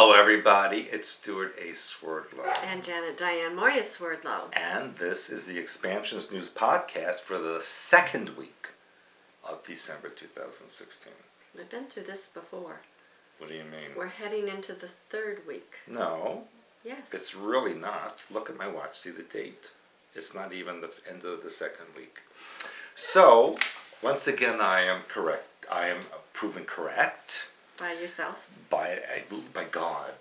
Hello, everybody. It's Stewart A. Swerdlow. And Janet Diane Moya Swerdlow. And this is the Expansions News Podcast for the second week of December 2016. We've been through this before. What do you mean? We're heading into the third week. No. Yes. It's really not. Look at my watch. See the date. It's not even the end of the second week. So, once again, I am correct. I am proven correct. By yourself? By God.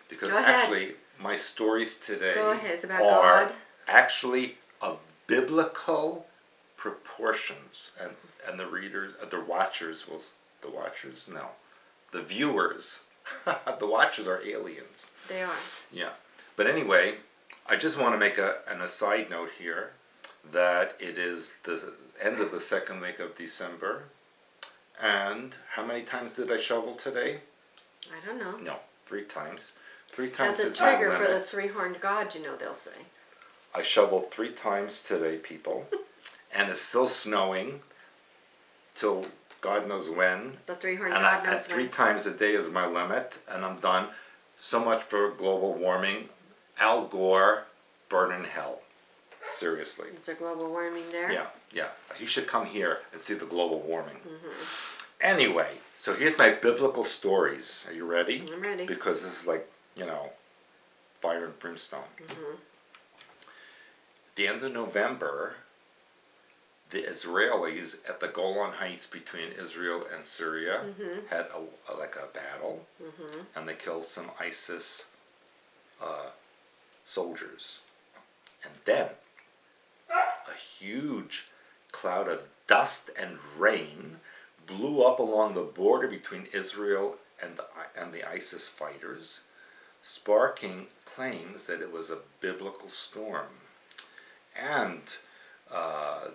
Because Go ahead. actually, my stories today Go ahead. It's about are God. actually of biblical proportions. And the readers, the viewers, the watchers are aliens. They are. Yeah. But anyway, I just want to make an aside note here that it is the end of the second week of December. And how many times did I shovel today? I don't know. No, 3 times. 3 times That's is a trigger my for the limit. three-horned God, they'll say. I shoveled 3 times today, people. And it's still snowing till God knows when. The three-horned And God knows at 3 when. times a day is my limit, and I'm done. So much for global warming. Al Gore, burn in hell. Seriously. Is there global warming there? Yeah. He should come here and see the global warming. Mm-hmm. Anyway, so here's my biblical stories. Are you ready? I'm ready. Because this is like, fire and brimstone. Mm-hmm. At the end of November, the Israelis at the Golan Heights between Israel and Syria had a battle, and they killed some ISIS soldiers. And then a huge cloud of dust and rain blew up along the border between Israel and the ISIS fighters, sparking claims that it was a biblical storm. And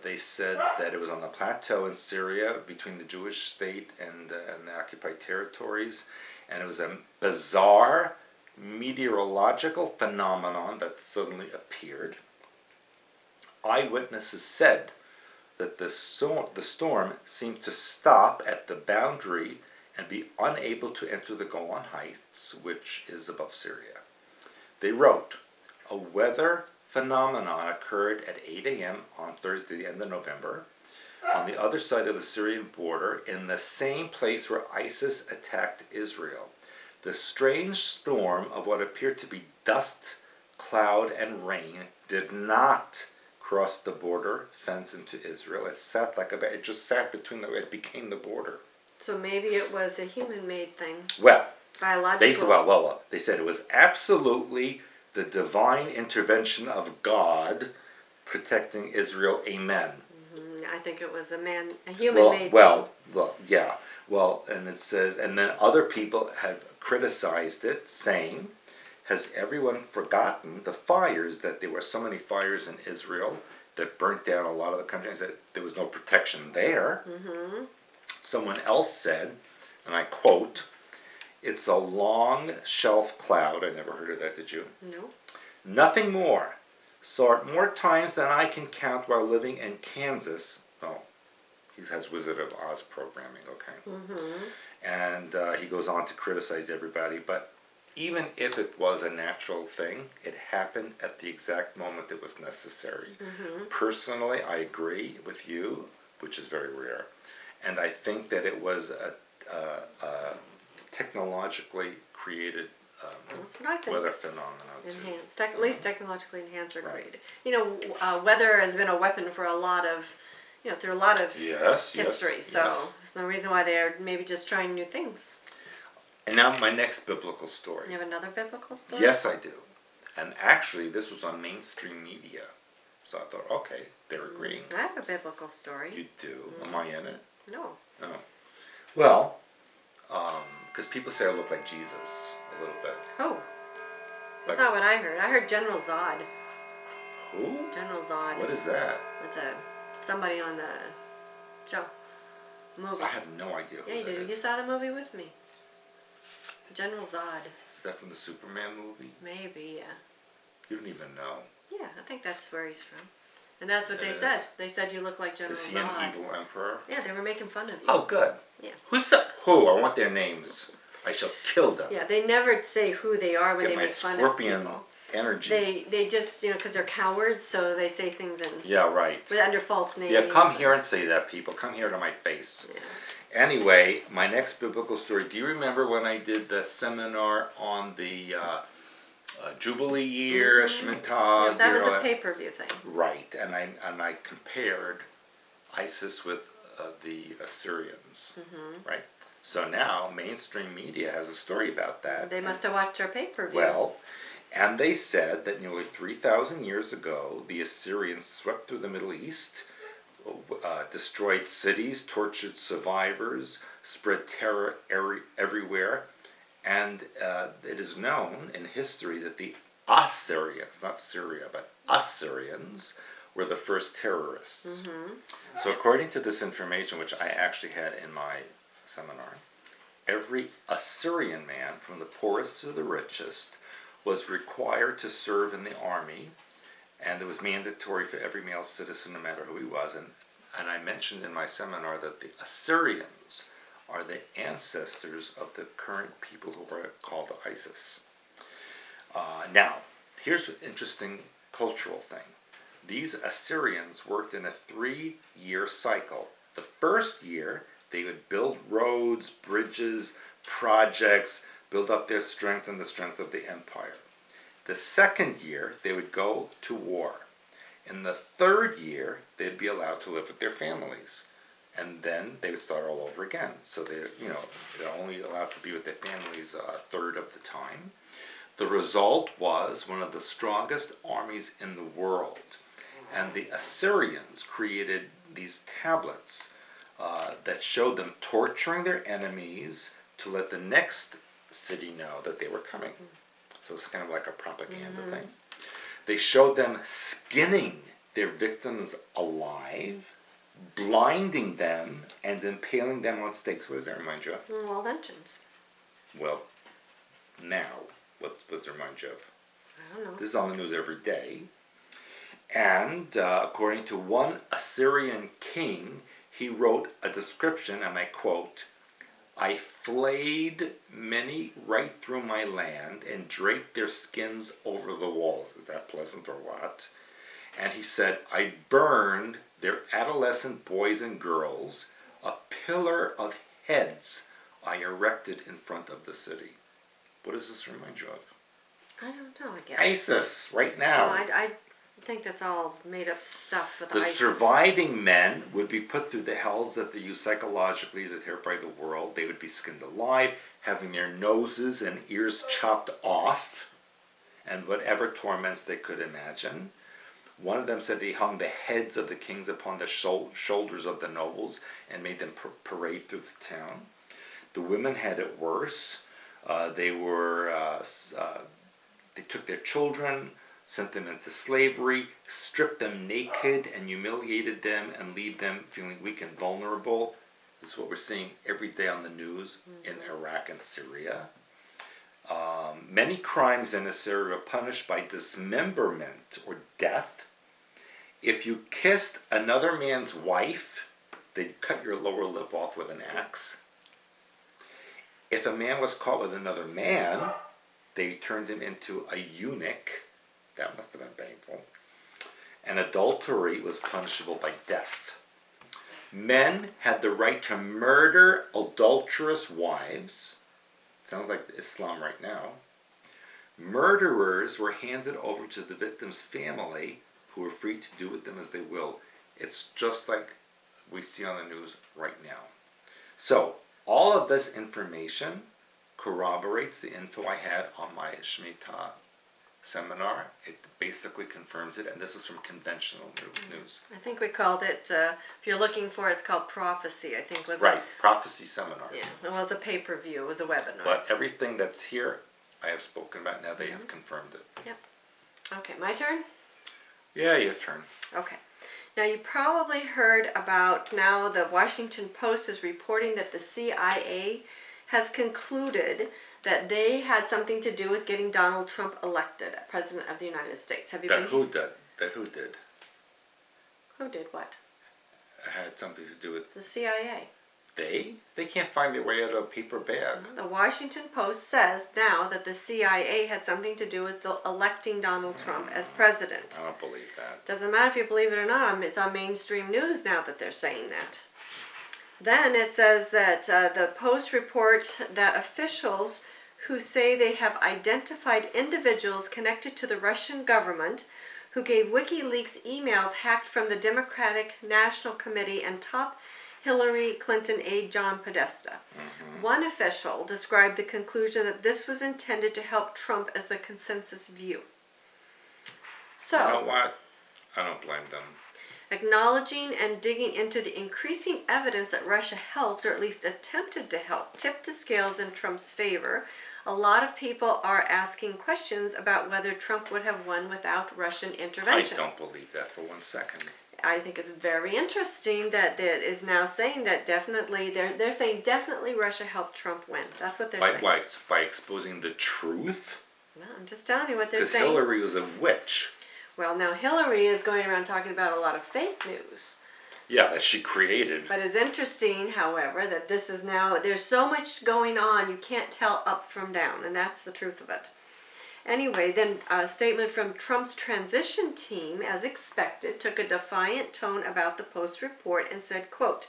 they said that it was on the plateau in Syria between the Jewish state and the occupied territories, and it was a bizarre meteorological phenomenon that suddenly appeared. Eyewitnesses said that the storm seemed to stop at the boundary and be unable to enter the Golan Heights, which is above Syria. They wrote, a weather phenomenon occurred at 8 a.m. on Thursday, the end of November, on the other side of the Syrian border, in the same place where ISIS attacked Israel. The strange storm of what appeared to be dust, cloud, and rain did not cross the border fence into Israel. It just sat between it became the border. So maybe it was a human-made thing. Well, Biological. they said it was absolutely the divine intervention of God protecting Israel. Amen. I think it was a human-made thing. Well, and it says, and then other people have criticized it, saying, has everyone forgotten the fires, that there were so many fires in Israel that burnt down a lot of the country, and said there was no protection there. Mm-hmm. Someone else said, and I quote, it's a long shelf cloud. I never heard of that, did you? No. Nothing more. Saw it more times than I can count while living in Kansas. Oh, he has Wizard of Oz programming, okay? Mm-hmm. And he goes on to criticize everybody, but even if it was a natural thing, it happened at the exact moment it was necessary. Mm-hmm. Personally, I agree with you, which is very rare. And I think that it was a technologically created That's what I think. weather phenomenon. Enhanced, at least technologically enhanced or Right. created. Weather has been a weapon for a lot of, through a lot of history. So there's no reason why they're maybe just trying new things. And now my next biblical story. You have another biblical story? Yes, I do. And actually, this was on mainstream media. So I thought, okay, they're agreeing. I have a biblical story. You do? Am I in it? No. No. Well, because people say I look like Jesus a little bit. Who? That's not what I heard. I heard General Zod. Who? General Zod. What is that? That's somebody on the show. Movie. I have no idea who Yeah, you that did. is. You saw the movie with me. General Zod. Is that from the Superman movie? Maybe, yeah. You don't even know. Yeah, I think that's where he's from. And that's what they Yes. said. They said you look like General Is he Zod. an evil emperor? Yeah, they were making fun of you. Oh, good. Yeah. Who? I want their names. I shall kill them. Yeah, they never say who they are when they make fun of people. Energy. They just, because they're cowards, so they say things under false names. Yeah, come here and say that, people. Come here to my face. Yeah. Anyway, my next biblical story. Do you remember when I did the seminar on the Jubilee year, Shemitah? Yeah, that was a pay-per-view thing. Right, and I compared ISIS with the Assyrians, right? So now mainstream media has a story about that. They must have watched our pay-per-view. Well, and they said that nearly 3,000 years ago, the Assyrians swept through the Middle East, destroyed cities, tortured survivors, spread terror everywhere, and it is known in history that the Assyrians, not Syria, but Assyrians, were the first terrorists. So according to this information, which I actually had in my seminar, every Assyrian man, from the poorest to the richest, was required to serve in the army, and it was mandatory for every male citizen, no matter who he was. And I mentioned in my seminar that the Assyrians are the ancestors of the current people who are called ISIS. Now, here's an interesting cultural thing. These Assyrians worked in a 3-year cycle. The first year, they would build roads, bridges, projects, build up their strength and the strength of the empire. The second year, they would go to war. In the third year, they'd be allowed to live with their families. And then they would start all over again. So they're only allowed to be with their families a third of the time. The result was one of the strongest armies in the world. And the Assyrians created these tablets that showed them torturing their enemies to let the next city know that they were coming. So it's kind of like a propaganda thing. They showed them skinning their victims alive, blinding them, and impaling them on stakes. What does that remind you of? Well, lynchings. Well, now, what does it remind you of? I don't know. This is on the news every day. And according to one Assyrian king, he wrote a description, and I quote, "I flayed many right through my land and draped their skins over the walls." Is that pleasant or what? And he said, "I burned their adolescent boys and girls. A pillar of heads I erected in front of the city." What does this remind you of? I don't know, I guess. ISIS, right now. Well, I think that's all made up stuff with The ISIS. surviving men would be put through the hells that they use psychologically to terrify the world. They would be skinned alive, having their noses and ears chopped off, and whatever torments they could imagine. One of them said he hung the heads of the kings upon the shoulders of the nobles and made them parade through the town. The women had it worse. They took their children, sent them into slavery, stripped them naked, and humiliated them and leave them feeling weak and vulnerable. This is what we're seeing every day on the news in Iraq and Syria. Many crimes in Assyria are punished by dismemberment or death. If you kissed another man's wife, they'd cut your lower lip off with an axe. If a man was caught with another man, they turned him into a eunuch. That must have been painful. And adultery was punishable by death. Men had the right to murder adulterous wives. Sounds like Islam right now. Murderers were handed over to the victim's family, who were free to do with them as they will. It's just like we see on the news right now. So, all of this information corroborates the info I had on my Shemitah seminar. It basically confirms it, and this is from conventional news. I think we called it, if you're looking for it, it's called Prophecy, I think was right, Prophecy Seminar. Yeah, it was a pay-per-view, it was a webinar. But everything that's here, I have spoken about. Now they have confirmed it. Yep. Okay, my turn? Yeah, your turn. Okay. Now you probably heard about, now the Washington Post is reporting that the CIA has concluded that they had something to do with getting Donald Trump elected President of the United States. Have you been? Who did? That who did? Who did what? Had something to do with the CIA. They can't find their way out of a paper bag. The Washington Post says now that the CIA had something to do with electing Donald Trump as president. I don't believe that. Doesn't matter if you believe it or not, it's on mainstream news now that they're saying that. Then it says that the Post report that officials who say they have identified individuals connected to the Russian government who gave WikiLeaks emails hacked from the Democratic National Committee and top Hillary Clinton aide John Podesta. One official described the conclusion that this was intended to help Trump as the consensus view. So, you know what? I don't blame them. Acknowledging and digging into the increasing evidence that Russia helped, or at least attempted to help, tipped the scales in Trump's favor. A lot of people are asking questions about whether Trump would have won without Russian intervention. I don't believe that for 1 second. I think it's very interesting that it is now saying that definitely, they're saying definitely Russia helped Trump win. That's what they're saying. By exposing the truth? No, I'm just telling you what they're Because saying. Hillary was a witch. Well, now Hillary is going around talking about a lot of fake news. Yeah, that she created. But it's interesting, however, that this is now, there's so much going on, you can't tell up from down, and that's the truth of it. Anyway, then a statement from Trump's transition team, as expected, took a defiant tone about the Post report and said, quote,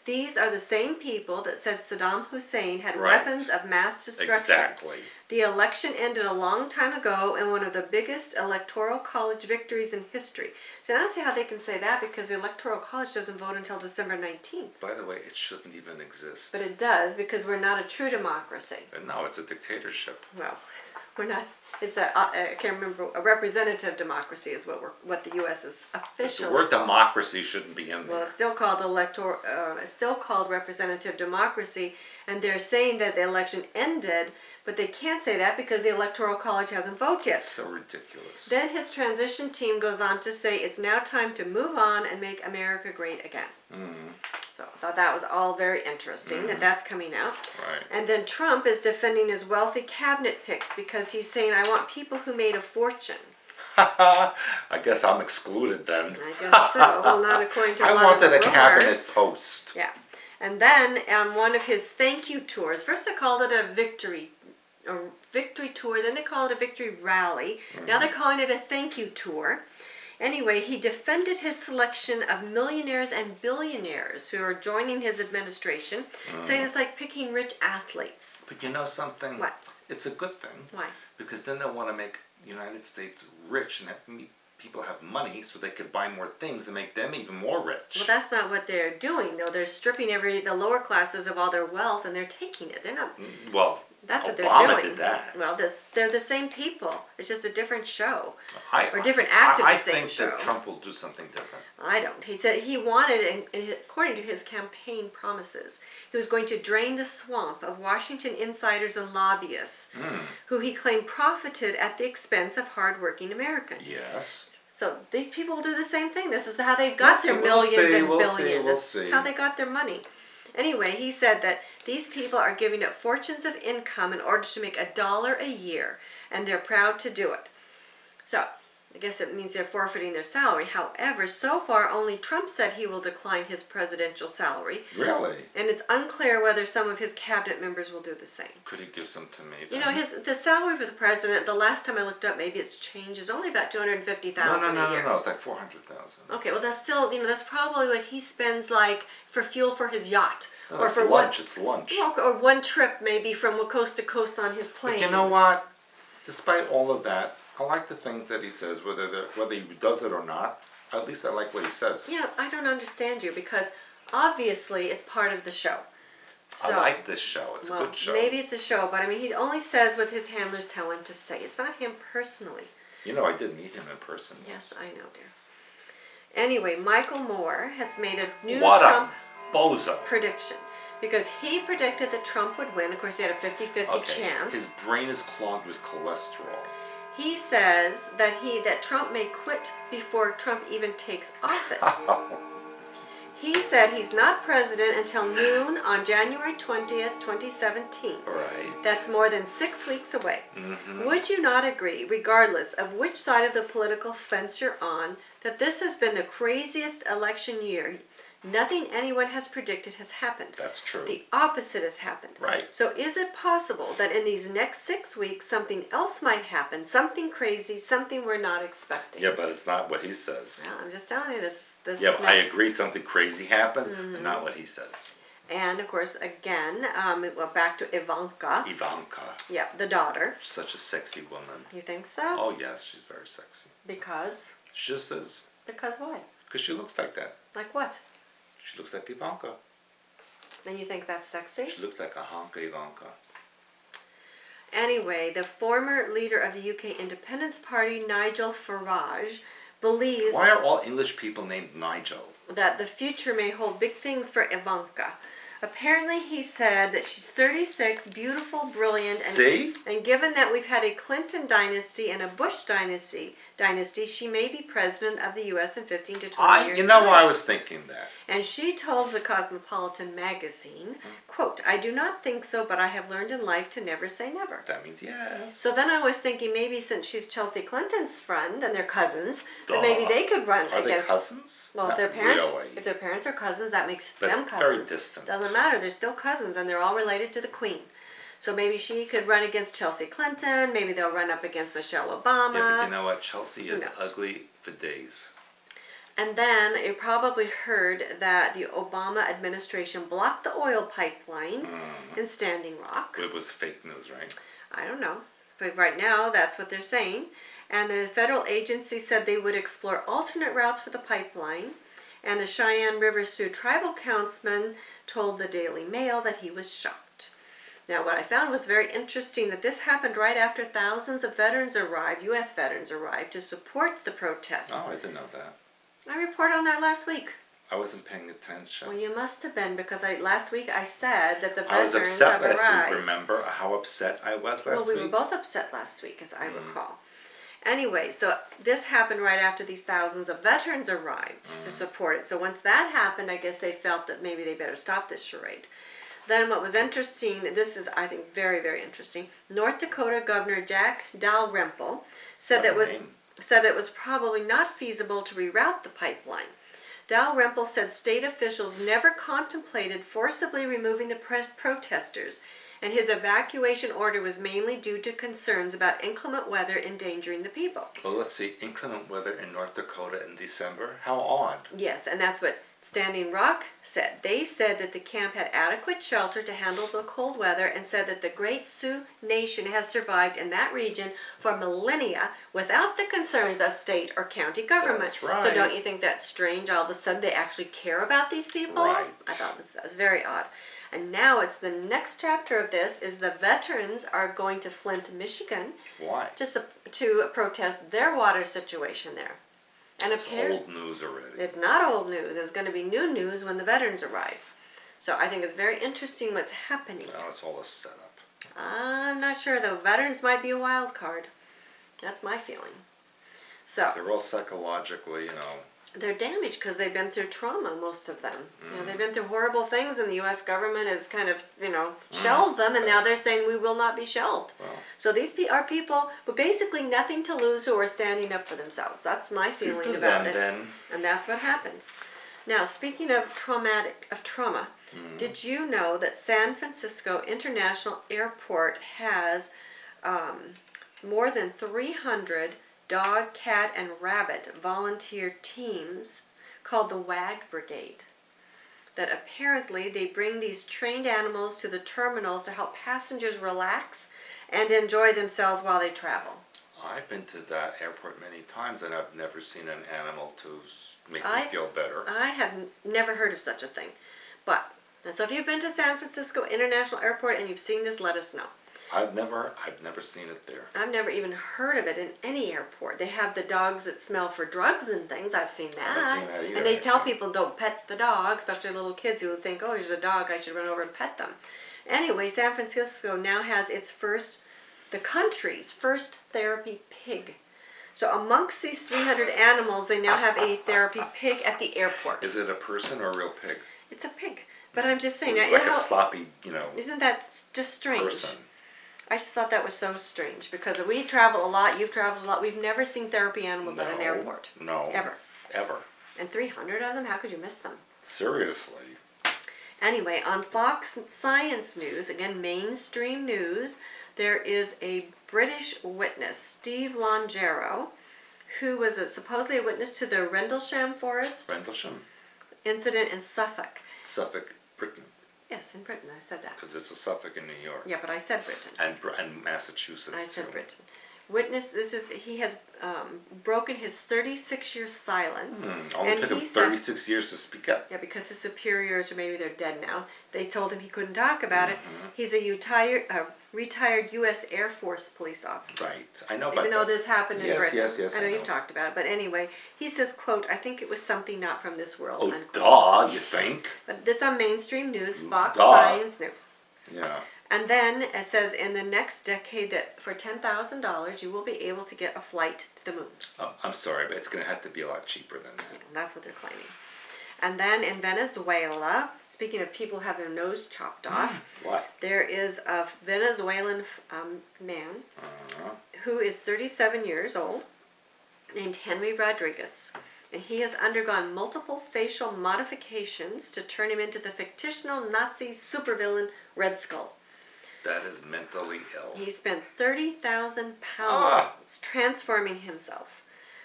"These are the same people that said Saddam Hussein had weapons of mass destruction. Exactly. The election ended a long time ago in one of the biggest electoral college victories in history." So I don't see how they can say that because the electoral college doesn't vote until December 19th. By the way, it shouldn't even exist. But it does because we're not a true democracy. And now it's a dictatorship. Well, we're not. It's I can't remember, a representative democracy is what the U.S. is officially. The word democracy shouldn't be in there. Well, it's still called it's still called representative democracy, and they're saying that the election ended, but they can't say that because the electoral college hasn't voted yet. It's so ridiculous. Then his transition team goes on to say it's now time to move on and make America great again. So I thought that was all very interesting that that's coming out. Right. And then Trump is defending his wealthy cabinet picks because he's saying, I want people who made a fortune. I guess I'm excluded then. I guess so. Well, not according to a lot I wanted of a the cabinet rumors. post. Yeah. And then on one of his thank you tours, first they called it a victory tour, then they called it a victory rally. Now they're calling it a thank you tour. Anyway, he defended his selection of millionaires and billionaires who are joining his administration, saying it's like picking rich athletes. But you know something? What? It's a good thing. Why? Because then they want to make the United States rich and have people have money so they could buy more things and make them even more rich. Well, that's not what they're doing, though. They're stripping the lower classes of all their wealth, and they're taking it. They're not. Well, That's what Obama they're doing. did that. Well, they're the same people. It's just a different show. Or different act of the same I think show. that Trump will do something different. I don't. He said he wanted, and according to his campaign promises, he was going to drain the swamp of Washington insiders and lobbyists who he claimed profited at the expense of hardworking Americans. Yes. So these people will do the same thing. This is how they got their millions and billions. That's how they got their money. Anyway, he said that these people are giving up fortunes of income in order to make $1 a year, and they're proud to do it. So, I guess it means they're forfeiting their salary. However, so far only Trump said he will decline his presidential salary. Really? And it's unclear whether some of his cabinet members will do the same. Could he give some to me then? You know, the salary for the president, the last time I looked up, maybe it's changed, is only about $250,000 a year. No, it's like $400,000. Okay, well that's still, that's probably what he spends like for fuel for his yacht. No, or it's for lunch. It's lunch. Or one trip maybe from coast to coast on his plane. But you know what? Despite all of that, I like the things that he says, whether he does it or not. At least I like what he says. You know, I don't understand you because obviously it's part of the show. So, I like this show. It's a good show. Maybe it's a show, but I mean, he only says what his handlers tell him to say. It's not him personally. You know, I did meet him in person. Yes, I know, dear. Anyway, Michael Moore has made a new What Trump a bozo. prediction. Because he predicted that Trump would win. Of course, he had a 50-50 chance. His brain is clogged with cholesterol. He says that Trump may quit before Trump even takes office. He said he's not president until noon on January 20th, 2017. Right. That's more than 6 weeks away. Mm-hmm. Would you not agree, regardless of which side of the political fence you're on, that this has been the craziest election year Nothing anyone has predicted has happened. That's true. The opposite has happened. Right. So is it possible that in these next 6 weeks something else might happen, something crazy, something we're not expecting? Yeah, but it's not what he says. Well, I'm just telling you this Yeah, is but not... I agree something crazy happens, but not what he says. And of course, again, well, back to Ivanka. Ivanka. Yeah, the daughter. Such a sexy woman. You think so? Oh, yes, she's very sexy. Because? She just is. Because why? Because she looks like that. Like what? She looks like Ivanka. And you think that's sexy? She looks like a honka Ivanka. Anyway, the former leader of the UK Independence Party, Nigel Farage, believes Why are all English people named Nigel? that the future may hold big things for Ivanka. Apparently, he said that she's 36, beautiful, brilliant, and, See? and given that we've had a Clinton dynasty and a Bush dynasty, she may be president of the U.S. in 15 to 20 years. You know time. why I was thinking that? And she told the Cosmopolitan magazine, quote, "I do not think so, but I have learned in life to never say never." That means yes. So then I was thinking maybe since she's Chelsea Clinton's friend and they're cousins, that maybe they could run Are they against... cousins? Well, Not if really. their parents are cousins, that makes But them cousins. very distant. Doesn't matter. They're still cousins, and they're all related to the Queen. So maybe she could run against Chelsea Clinton. Maybe they'll run up against Michelle Obama. Yeah, but you know what? Chelsea is knows? ugly for days. And then you probably heard that the Obama administration blocked the oil pipeline in Standing Rock. It was fake news, right? I don't know. But right now, that's what they're saying. And the federal agency said they would explore alternate routes for the pipeline. And the Cheyenne River Sioux tribal councilman told the Daily Mail that he was shocked. Now, what I found was very interesting that this happened right after thousands of veterans arrived, U.S. veterans arrived, to support the protests. Oh, I didn't know that. I reported on that last week. I wasn't paying attention. Well, you must have been, because last week I said that the I was veterans upset have last arrived. week. Remember how upset I was last Well, we week? were both upset last week, as I recall. Anyway, so this happened right after these thousands of veterans arrived to support it. So once that happened, I guess they felt that maybe they better stop this charade. Then what was interesting, this is, I think, very, very interesting. North Dakota Governor Jack Dalrymple said that it was probably not feasible to reroute the pipeline. Dalrymple said state officials never contemplated forcibly removing the protesters, and his evacuation order was mainly due to concerns about inclement weather endangering the people. Well, let's see. Inclement weather in North Dakota in December? How odd. Yes, and that's what Standing Rock said. They said that the camp had adequate shelter to handle the cold weather, and said that the Great Sioux Nation has survived in that region for millennia without the concerns of state or county government. That's right. So don't you think that's strange? All of a sudden they actually care about these people? Right. I thought that was very odd. And now it's the next chapter of this is the veterans are going to Flint, Michigan. Why? To protest their water situation there. And It's old news already. It's not old news. It's going to be new news when the veterans arrive. So I think it's very interesting what's happening. Well, it's all a setup. I'm not sure though. Veterans might be a wild card. That's my feeling. So They're all psychologically, they're damaged because they've been through trauma, most of them. They've been through horrible things, and the U.S. government has kind of, shelved them, and now they're saying we will not be shelved. Well, So these are people with basically nothing to lose who are standing up for themselves. That's my feeling for about them, it. then. And that's what happens. Now, speaking of trauma, did you know that San Francisco International Airport has more than 300 dog, cat, and rabbit volunteer teams called the WAG Brigade? That apparently they bring these trained animals to the terminals to help passengers relax and enjoy themselves while they travel. I've been to that airport many times, and I've never seen an animal to make me feel better. I have never heard of such a thing. And so if you've been to San Francisco International Airport and you've seen this, let us know. I've never seen it there. I've never even heard of it in any airport. They have the dogs that smell for drugs and things. I've seen that. I haven't seen that either, And they tell actually. people don't pet the dog, especially little kids who would think, oh, there's a dog, I should run over and pet them. Anyway, San Francisco now has the country's first therapy pig. So amongst these 300 animals, they now have a therapy pig at the airport. Is it a person or a real pig? It's a pig. But I'm just saying, It's like a sloppy, isn't that just strange? person. I just thought that was so strange because we travel a lot, you've traveled a lot, we've never seen therapy animals at an airport. No. Ever. Ever. And 300 of them? How could you miss them? Seriously. Anyway, on Fox Science News, again, mainstream news, there is a British witness, Steve Longero, who was supposedly a witness to the Rendlesham Forest Rendlesham. incident in Suffolk. Suffolk, Britain. Yes, in Britain, I said that. Because it's a Suffolk in New York. Yeah, but I said Britain. And Massachusetts, I said too. Britain. Witness, he has broken his 36-year silence. Only took him 36 years to speak up. Yeah, because his superiors, or maybe they're dead now, they told him he couldn't talk about it. He's a retired U.S. Air Force police officer. Right. I know about Even though this happened in Britain. Yes, I know you've talked about it. But anyway, he says, quote, I think it was something not from this world. Oh, unquote. you think? But it's on mainstream news, Fox Science News. Yeah. And then it says in the next decade that for $10,000 you will be able to get a flight to the moon. I'm sorry, but it's going to have to be a lot cheaper than that. Yeah, that's what they're claiming. And then in Venezuela, speaking of people who have their nose chopped off, What? there is a Venezuelan man who is 37 years old, named Henry Rodriguez. And he has undergone multiple facial modifications to turn him into the fictional Nazi supervillain Red Skull. That is mentally ill. He spent 30,000 pounds transforming himself.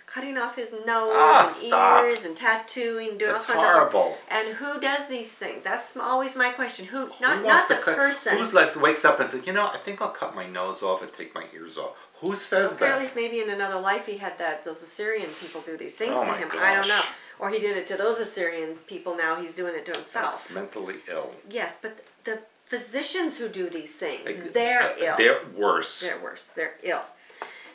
Cutting off his nose and ears and tattooing, doing That's all kinds horrible. of stuff. And who does these things? That's always my question. Who not wants the to cut, person. Who's like wakes up and says, I think I'll cut my nose off and take my ears off. Who says Apparently, that? maybe in another life he had that. Those Assyrian people do these things Oh to my him. gosh. I don't know. Or he did it to those Assyrian people. Now he's doing it to himself. That's mentally ill. Yes, but the physicians who do these things, they're ill. They're worse. They're worse. They're ill.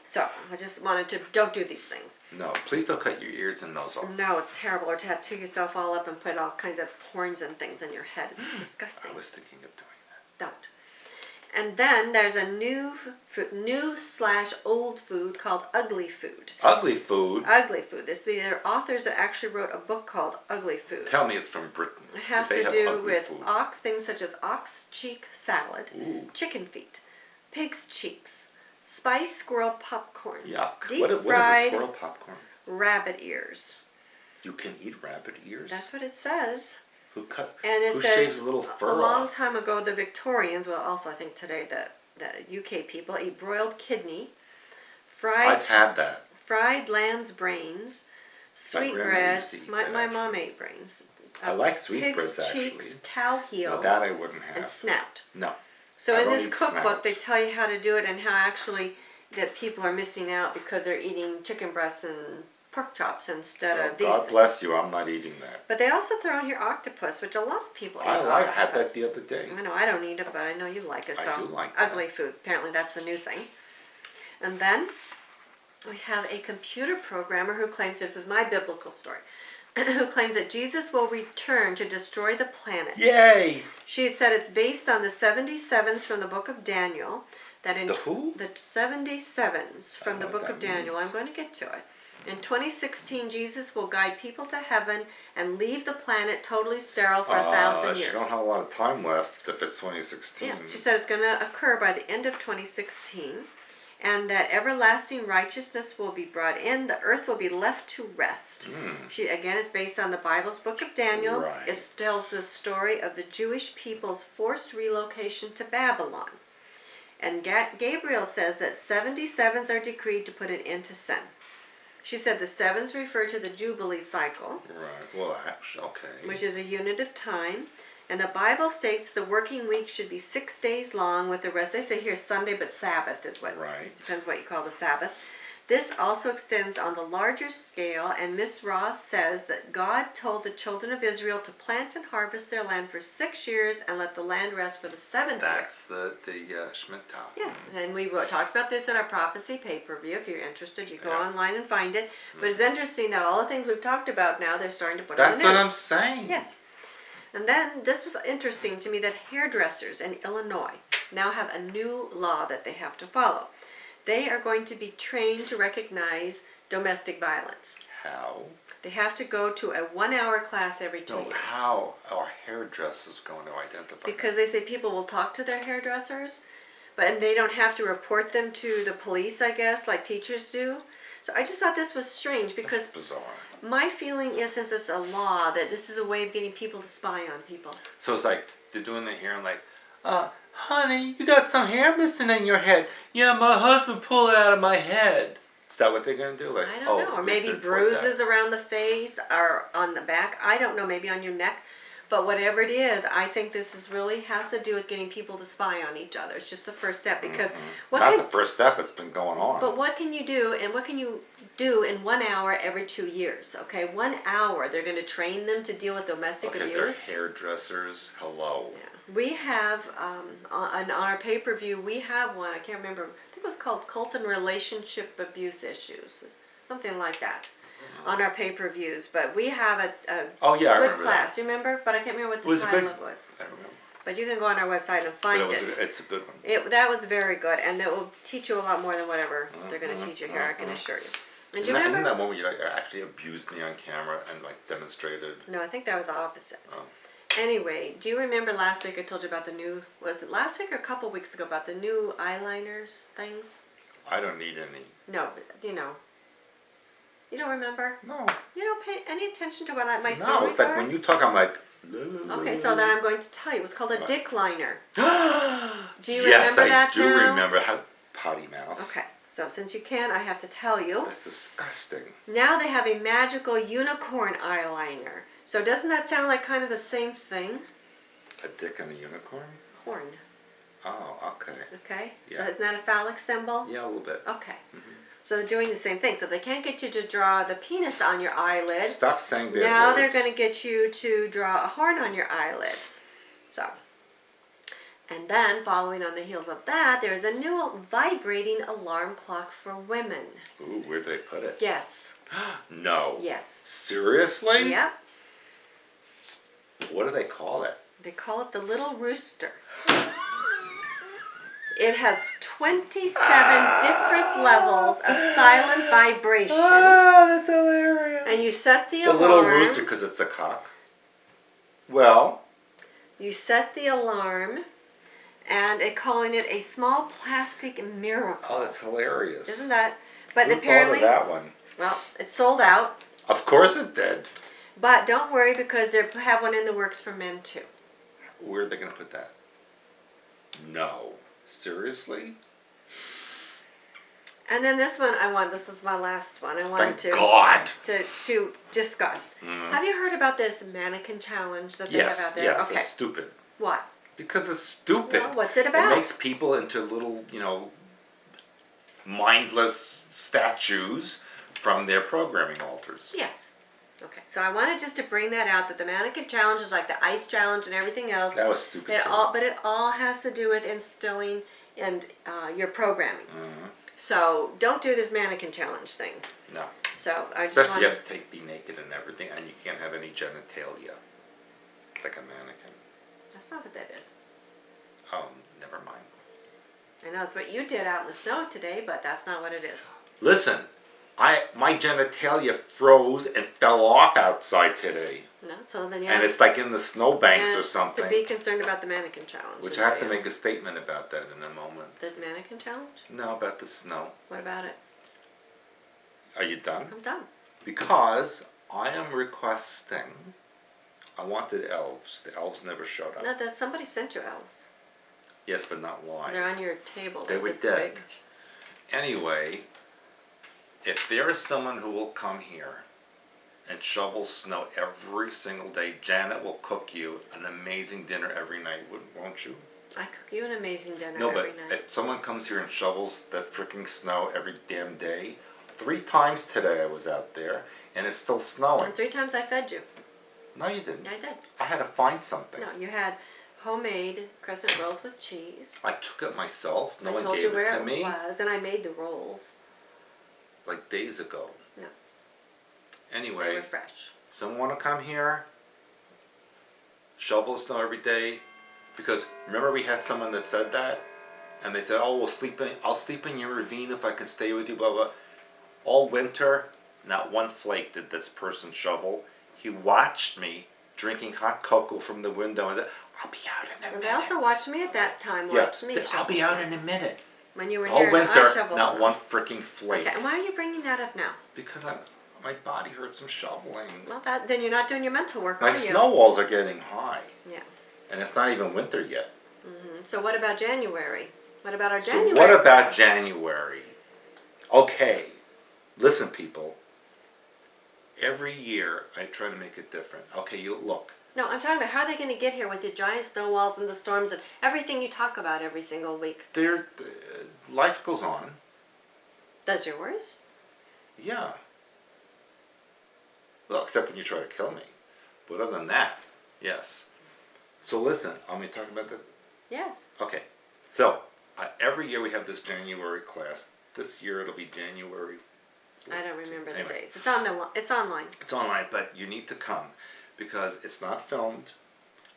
So I just wanted to don't do these things. No, please don't cut your ears and nose off. No, it's terrible. Or tattoo yourself all up and put all kinds of horns and things in your head. It's disgusting. I was thinking of doing that. Don't. And then there's a new/old food called ugly food. Ugly food? Ugly food. There are authors that actually wrote a book called Ugly Food. Tell me it's from Britain. It has They to have do ugly with food. things such as ox cheek salad, chicken feet, pig's cheeks, spiced squirrel popcorn, Yuck. deep What is fried squirrel popcorn? rabbit ears. You can eat rabbit ears? That's what it says. Who And it shaves says a little fur a long off? time ago the Victorians, well also I think today the UK people eat broiled kidney, I've had that. fried lamb's brains, sweetbreads. used to eat My that, mom ate brains. I like sweetbreads, Pig's actually. cheeks, cow heel, No, that I wouldn't have. and snout. No. So I in don't this eat cookbook, snout. they tell you how to do it and how actually that people are missing out because they're eating chicken breasts and pork chops instead of these God things. bless you, I'm not eating that. But they also throw in here octopus, which a lot of people eat. I had that octopus. the other day. I know I don't eat it, but I know you like it. I So do like that. ugly food. Apparently, that's the new thing. And then we have a computer programmer who claims this is my biblical story. Who claims that Jesus will return to destroy the planet. Yay! She said it's based on the 77s from the book of Daniel. That in The who? The 77s from the know what book of that Daniel. means. I'm going to get to it. In 2016, Jesus will guide people to heaven and leave the planet totally sterile for 1,000 She years. don't have a lot of time left if it's 2016. Yeah, she said it's going to occur by the end of 2016, and that everlasting righteousness will be brought in. The earth will be left to rest. It's based on the Bible's book of Daniel. Right. It tells the story of the Jewish people's forced relocation to Babylon. And Gabriel says that 77s are decreed to put an end to sin. She said the sevens refer to the Jubilee cycle, Right, well, actually, okay. which is a unit of time. And the Bible states the working week should be 6 days long with the rest. They say here Sunday, but Sabbath is what, Right. depends what you call the Sabbath. This also extends on the larger scale, and Miss Roth says that God told the children of Israel to plant and harvest their land for 6 years and let the land rest for the seventh year. That's the Shemitah. Yeah, and we talked about this in our prophecy pay-per-view. If you're interested, you go Yeah. online and find it. But it's interesting that all the things we've talked about now, they're starting to put in the That's news. what I'm saying. Yes. And then this was interesting to me that hairdressers in Illinois now have a new law that they have to follow. They are going to be trained to recognize domestic violence. How? They have to go to a 1-hour class every 2 No, years. how are hairdressers going to identify? Because they say people will talk to their hairdressers, and they don't have to report them to the police, I guess, like teachers do. So I just thought this was strange because That's bizarre. My feeling is, since it's a law, that this is a way of getting people to spy on people. So it's like they're doing the hair and like, honey, you got some hair missing in your head. Yeah, my husband pulled it out of my head. Is that what they're gonna do? Like, I don't know. Or we have maybe to report bruises around the face or on the back. I don't know. Maybe on your neck. But whatever it is, I think this is really has to do with getting people to spy on each other. It's just the first step because Not the first step. It's been going on. But what can you do, and what can you do in 1 hour every 2 years? Okay, 1 hour. They're going to train them to deal with domestic abuse. They're hairdressers. Hello. Yeah. We have on our pay-per-view. We have one. I can't remember. I think it was called Cult and Relationship Abuse Issues, something like that. On our pay-per-views, but we have a good class. Do you remember? But I can't remember what the title it was. I remember. But you can go on our website and find it. It's a good one. That was very good, and it will teach you a lot more than whatever they're going to teach you here. I can assure you. And do you remember? Isn't that one where you actually abused me on camera and demonstrated? No, I think that was the opposite. Oh. Anyway, do you remember last week I told you about the new? Was it last week or a couple weeks ago about the new eyeliners things? I don't need any. No, but, you don't remember? No. You don't pay any attention to what my stories No, it's like are? when you talk, I'm like. Okay, so then I'm going to tell you. It was called a dick liner. Do you yes, remember that I do now? remember. How potty mouth. Okay, so since you can, I have to tell you. That's disgusting. Now they have a magical unicorn eyeliner. So doesn't that sound like kind of the same thing? A dick and a unicorn? Horn. Oh, okay. Okay? Yeah. So isn't that a phallic symbol? Yeah, a little bit. Okay. Mm-hmm. So they're doing the same thing. So if they can't get you to draw the penis on your eyelid. Stop saying that. Now they're going to get you to draw a horn on your eyelid. So. And then, following on the heels of that, there's a new vibrating alarm clock for women. Ooh, where'd they put it? Yes. No. Yes. Seriously? Yep. What do they call it? They call it the Little Rooster. It has 27 different levels of silent vibration. Ah, that's hilarious. And you set the alarm. The little rooster, because it's a cock. Well. You set the alarm, and calling it a small plastic miracle. Oh, that's hilarious. Isn't that? But Who apparently, thought of that one? Well, it's sold out. Of course it did. But don't worry, because they have one in the works for men too. Where are they going to put that? No. Seriously? And then this one, this is my last one. I wanted to discuss. Mm. Have you heard about this mannequin challenge that they have out there? Yes, okay. it's stupid. What? Because it's stupid. Well, what's it about? It makes people into little, mindless statues from their programming altars. Yes. Okay, so I wanted just to bring that out, that the mannequin challenge is like the ice challenge and everything else. That was stupid too. But it all has to do with instilling and your programming. Mm-hmm. So don't do this mannequin challenge thing. No. So I just Especially you have to be naked and everything, and you can't have any genitalia. Like a mannequin. That's not what that is. Oh, never mind. I know that's what you did out in the snow today, but that's not what it is. Listen, my genitalia froze and fell off outside today. No, so then you and it's like in the snowbanks or something. To be concerned about the mannequin challenge. Which I have to make a statement about that in a moment. The mannequin challenge? No, about the snow. What about it? Are you done? I'm done. Because I am requesting, I wanted elves. The elves never showed up. No, somebody sent you elves. Yes, but not live. They're on your table. They were dead. Big. Anyway, if there is someone who will come here and shovel snow every single day, Janet will cook you an amazing dinner every night, won't you? I cook you an amazing dinner every night. No, but if someone comes here and shovels that freaking snow every damn day, 3 times today I was out there, and it's still snowing. And 3 times I fed you. No, you didn't. I did. I had to find something. No, you had homemade crescent rolls with cheese. I took it myself. No one told gave you it where to me. it was, and I made the rolls. Like days ago. No. Anyway, they were fresh. Someone want to come here, shovel snow every day, because remember we had someone that said that, and they said, "Oh, I'll sleep in your ravine if I can stay with you." Blah blah. All winter, not one flake did this person shovel. He watched me drinking hot cocoa from the window and said, "I'll be out in a minute." They also watched me at that time. Yeah, Watched me. said, "I'll be out in a minute." When you were all here, winter, I shoveled not some. one freaking flake. Okay, and why are you bringing that up now? Because I'm my body hurts from shoveling. Well, then you're not doing your mental work, My are you? snow walls are getting high. Yeah. And it's not even winter yet. So what about January? What about our So January? what about class? January? Okay, listen, people. Every year I try to make it different. Okay, you look. No, I'm talking about how are they going to get here with the giant snow walls and the storms and everything you talk about every single week? Life goes on. Does yours? Yeah. Well, except when you try to kill me. But other than that, yes. So listen, are we talking about the... Yes. Okay. So, every year we have this January class. This year it'll be January... I don't remember the Anyway. dates. It's online. It's online, but you need to come because it's not filmed.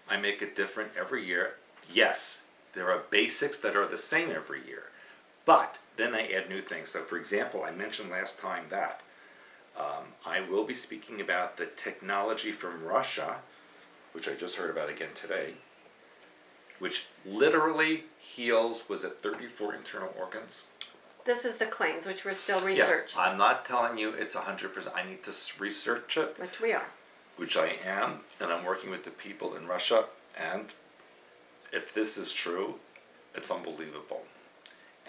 I make it different every year. Yes, there are basics that are the same every year, but then I add new things. So, for example, I mentioned last time that I will be speaking about the technology from Russia, which I just heard about again today, which literally heals, was it 34 internal organs? This is the claims, which we're still researching. Yeah, I'm not telling you it's 100%. I need to research it, Which we are. which I am, and I'm working with the people in Russia. And if this is true, it's unbelievable,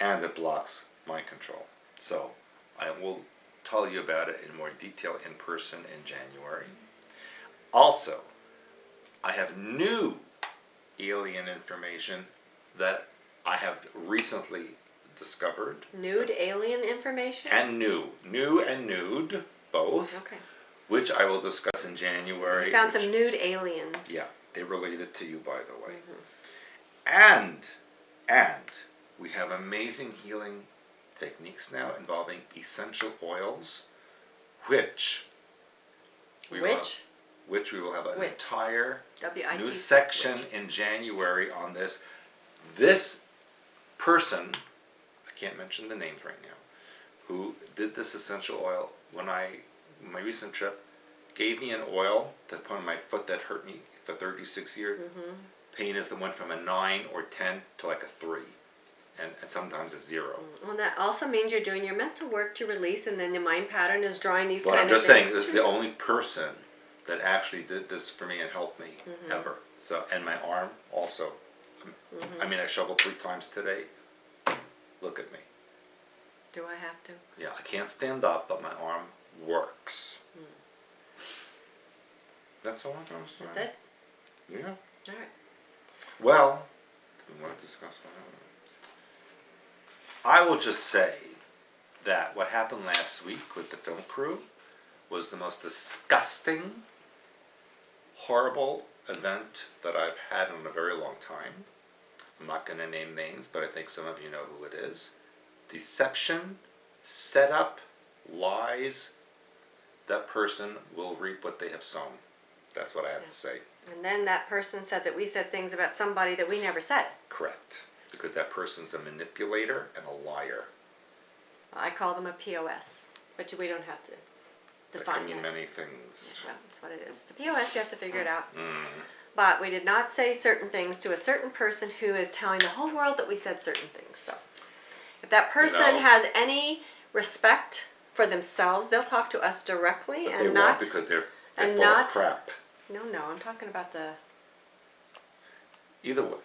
and it blocks mind control. So I will tell you about it in more detail in person in January. Also, I have new alien information that I have recently discovered. Nude alien information? And new and nude, both, Okay. which I will discuss in January. You found which- some nude aliens. Yeah, they related to you, by the way. Mm-hmm. And we have amazing healing techniques now involving essential oils, which we will have an Which? entire W-I-T. new section in January on this. This person, I can't mention the names right now, who did this essential oil when my recent trip, gave me an oil that put on my foot that hurt me for 36 years. Mm-hmm. Pain is the one from a 9 or 10 to like a 3, and sometimes a 0. Well, that also means you're doing your mental work to release, and then the mind pattern is drawing these But kind I'm of just saying, things this is to the you. only person that actually did this for me and helped me ever. So, and my arm also. I mean, I shoveled 3 times today. Look at me. Do I have to? Yeah, I can't stand up, but my arm works. That's all I'm trying to say. That's it? Yeah. All right. Well, do we want to discuss what I will just say that what happened last week with the film crew was the most disgusting, horrible event that I've had in a very long time. I'm not going to name names, but I think some of you know who it is. Deception, setup, lies. That person will reap what they have sown. That's what I have to say. And then that person said that we said things about somebody that we never said. Correct. Because that person's a manipulator and a liar. I call them a POS, but we don't have to That define can mean that. many things. Well, that's what it is. The POS, you have to figure it out. Mm. But we did not say certain things to a certain person who is telling the whole world that we said certain things. So if that person has any respect for themselves, they'll talk to us directly But and they not... won't because they're and full not- of crap. No, I'm talking about the... Either way,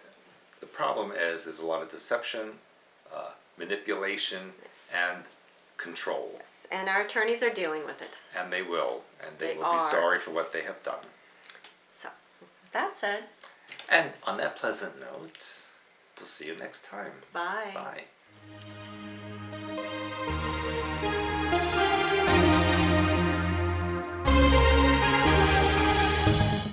the problem is there's a lot of deception, manipulation, Yes. and control. Yes, and our attorneys are dealing with it. And they will. And they They will are. be sorry for what they have done. So, with that said, And on that pleasant note, we'll see you next time. bye. Bye.